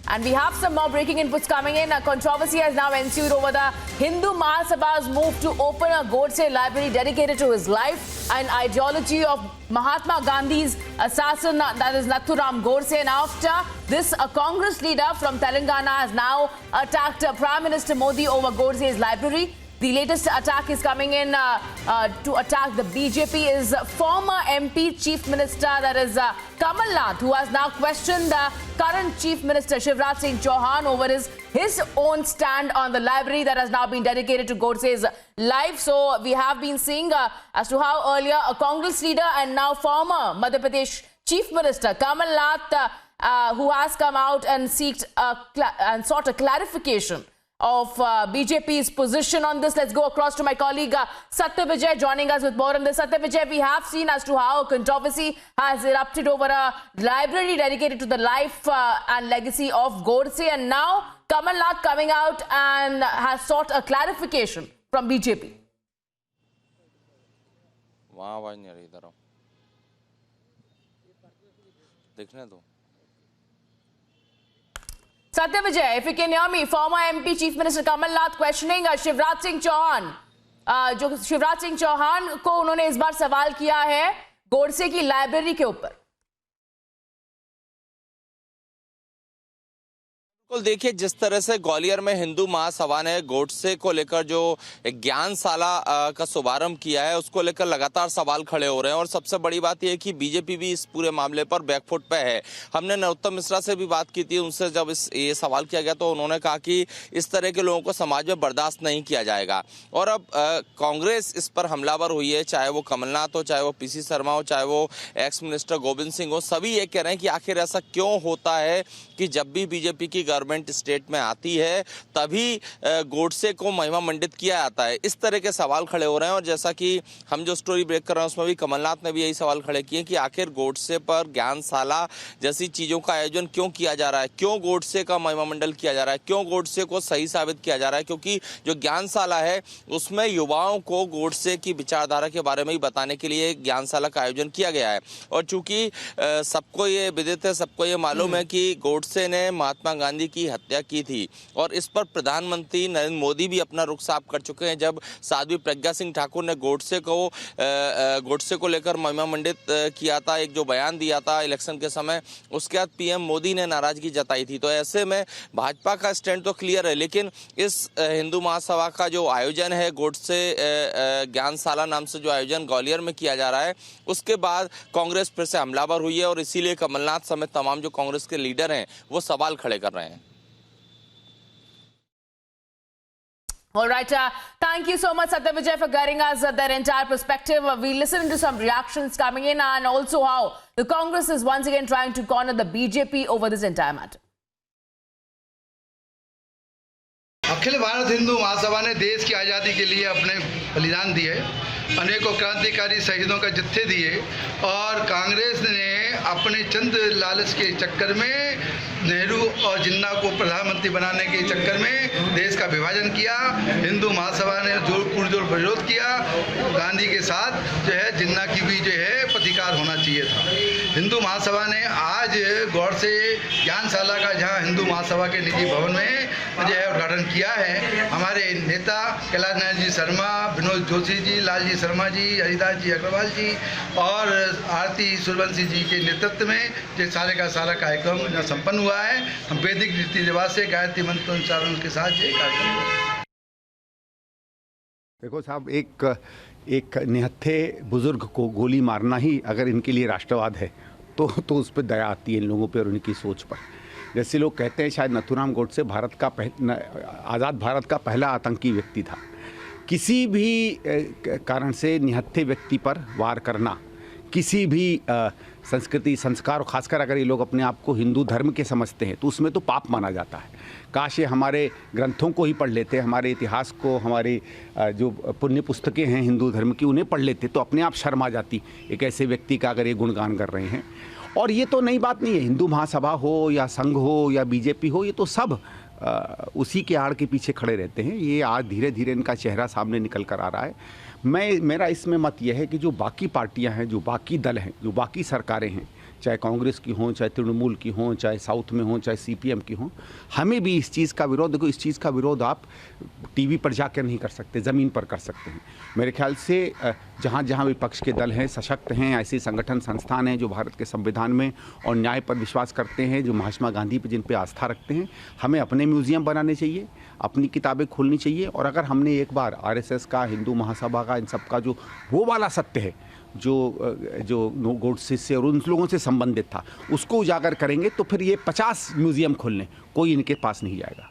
And we have some more breaking inputs coming in. A controversy has now ensued over the Hindu Mahasabha's move to open a Godse library dedicated to his life and ideology of Mahatma Gandhi's assassin, that is Nathuram Godse. And after this, a Congress leader from Telangana has now attacked Prime Minister Modi over Godse's library. The latest attack is coming in to attack the BJP is former MP Chief Minister, that is Kamal Nath, who has now questioned the current Chief Minister Shivraj Singh Chauhan over his own stand on the library that has now been dedicated to Godse's life. So we have been seeing as to how earlier a Congress leader and now former Madhya Pradesh Chief Minister Kamal Nath, who has come out and sought a clarification of BJP's position on this. Let's go across to my colleague Satya Vijay joining us with more on this. Satya Vijay, we have seen as to how a controversy has erupted over a library dedicated to the life and legacy of Godse, and now Kamal Nath coming out and has sought a clarification from BJP. वहाँ आवाज नहीं आ रही, इधर आओ, देखने दो। Satya Vijay, if you can hear me, former MP Chief Minister Kamal Nath questioning Shivraj Singh Chauhan. जो शिवराज सिंह चौहान को उन्होंने इस बार सवाल किया है गोडसे की लाइब्रेरी के ऊपर। बिल्कुल, देखिए जिस तरह से ग्वालियर में हिंदू महासभा ने गोडसे को लेकर जो ज्ञानशाला का शुभारंभ किया है, उसको लेकर लगातार सवाल खड़े हो रहे हैं। और सबसे बड़ी बात यह है कि बीजेपी भी इस पूरे मामले पर बैकफुट पे है। हमने नरोत्तम मिश्रा से भी बात की थी, उनसे जब ये सवाल किया गया तो उन्होंने कहा कि इस तरह के लोगों को समाज में बर्दाश्त नहीं किया जाएगा। और अब कांग्रेस इस पर हमलावर हुई है, चाहे वो कमलनाथ हो, चाहे वो पीसी शर्मा हो, चाहे वो एक्स मिनिस्टर गोविंद सिंह हो। सभी ये कह रहे हैं कि आखिर ऐसा क्यों होता है कि जब भी बीजेपी की गवर्नमेंट स्टेट में आती है तभी गोडसे को महिमा मंडित किया जाता है। इस तरह के सवाल खड़े हो रहे हैं। और जैसा कि हम जो स्टोरी ब्रेक कर रहे हैं उसमें भी कमलनाथ ने भी यही सवाल खड़े किए कि आखिर गोडसे पर ज्ञानशाला जैसी चीजों का आयोजन क्यों किया जा रहा है, क्यों गोडसे का महिमा मंडल किया जा रहा है, क्यों गोडसे को सही साबित किया जा रहा है। क्योंकि जो ज्ञानशाला है उसमें युवाओं को गोडसे की विचारधारा के बारे में ही बताने के लिए ज्ञानशाला का आयोजन किया गया है। और चूंकि सबको ये विदित है, सबको ये मालूम है कि गोडसे ने महात्मा गांधी की हत्या की थी और इस पर प्रधानमंत्री नरेंद्र मोदी भी अपना रुख साफ कर चुके हैं। जब साध्वी प्रज्ञा सिंह ठाकुर ने गोडसे को लेकर महिमा मंडित किया था, एक जो बयान दिया था इलेक्शन के समय, उसके बाद पीएम मोदी ने नाराजगी जताई थी। तो ऐसे में भाजपा का स्टैंड तो क्लियर है, लेकिन इस हिंदू महासभा का जो आयोजन है, गोडसे ज्ञानशाला नाम से जो आयोजन ग्वालियर में किया जा रहा है, उसके बाद कांग्रेस फिर से हमलावर हुई है और इसीलिए कमलनाथ समेत तमाम जो कांग्रेस के लीडर हैं वो सवाल खड़े कर रहे हैं। All right, thank you so much, Satya Vijay, for getting us that entire perspective. We listened to some reactions coming in and also how the Congress is once again trying to corner the BJP over this entire matter. अखिल भारत हिंदू महासभा ने देश की आज़ादी के लिए अपने बलिदान दिए, अनेकों क्रांतिकारी शहीदों का जत्थे दिए और कांग्रेस ने अपने चंद लालच के चक्कर में नेहरू और जिन्ना को प्रधानमंत्री बनाने के चक्कर में देश का विभाजन किया। हिंदू महासभा ने पुरजोर विरोध किया। गांधी के साथ जो है जिन्ना की भी जो है प्रतिकार होना चाहिए था। हिंदू महासभा ने आज गोडसे ज्ञानशाला का जहां हिंदू महासभा के निजी भवन में जो है उद्घाटन किया है, हमारे नेता कैलाश नारायण जी शर्मा, विनोद जोशी जी, लालजी शर्मा जी, हरिदास जी अग्रवाल जी और आरती सूर्यवंशी जी के नेतृत्व में ये सारे का सारा कार्यक्रम संपन्न हुआ है। हम वैदिक रीति रिवाज से गायत्री मंत्र उच्चारण के साथ ये कार्यक्रम। देखो साहब, एक निहत्थे बुजुर्ग को गोली मारना ही अगर इनके लिए राष्ट्रवाद है तो उस पर दया आती है इन लोगों पे और उनकी सोच पर। जैसे लोग कहते हैं शायद नथुराम गोडसे आज़ाद भारत का पहला आतंकी व्यक्ति था। किसी भी कारण से निहत्थे व्यक्ति पर वार करना किसी भी संस्कृति संस्कार, और ख़ासकर अगर ये लोग अपने आप को हिंदू धर्म के समझते हैं तो उसमें तो पाप माना जाता है। काश ये हमारे ग्रंथों को ही पढ़ लेते, हमारे इतिहास को, हमारी जो पुण्य पुस्तकें हैं हिंदू धर्म की उन्हें पढ़ लेते तो अपने आप शर्म आ जाती एक ऐसे व्यक्ति का अगर ये गुणगान कर रहे हैं। और ये तो नई बात नहीं है, हिंदू महासभा हो या संघ हो या बीजेपी हो, ये तो सब उसी के आड़ के पीछे खड़े रहते हैं। ये आज धीरे धीरे इनका चेहरा सामने निकल कर आ रहा है। मेरा इसमें मत यह है कि जो बाकी पार्टियां हैं, जो बाकी दल हैं, जो बाकी सरकारें हैं, चाहे कांग्रेस की हों, चाहे तृणमूल की हों, चाहे साउथ में हों, चाहे सीपीएम की हों। हमें भी इस चीज़ का विरोध, देखो इस चीज़ का विरोध आप टीवी पर जाकर नहीं कर सकते, ज़मीन पर कर सकते हैं। मेरे ख्याल से जहाँ जहाँ विपक्ष के दल हैं, सशक्त हैं, ऐसे संगठन संस्थान हैं जो भारत के संविधान में और न्याय पर विश्वास करते हैं, जो महात्मा गांधी पर जिन पे आस्था रखते हैं, हमें अपने म्यूज़ियम बनाने चाहिए, अपनी किताबें खोलनी चाहिए। और अगर हमने एक बार आरएसएस का, हिंदू महासभा का, इन सब का जो वो वाला सत्य है जो गोडसे से और उन लोगों से संबंधित था, उसको उजागर करेंगे तो फिर ये 50 म्यूज़ियम खोलने कोई इनके पास नहीं जाएगा।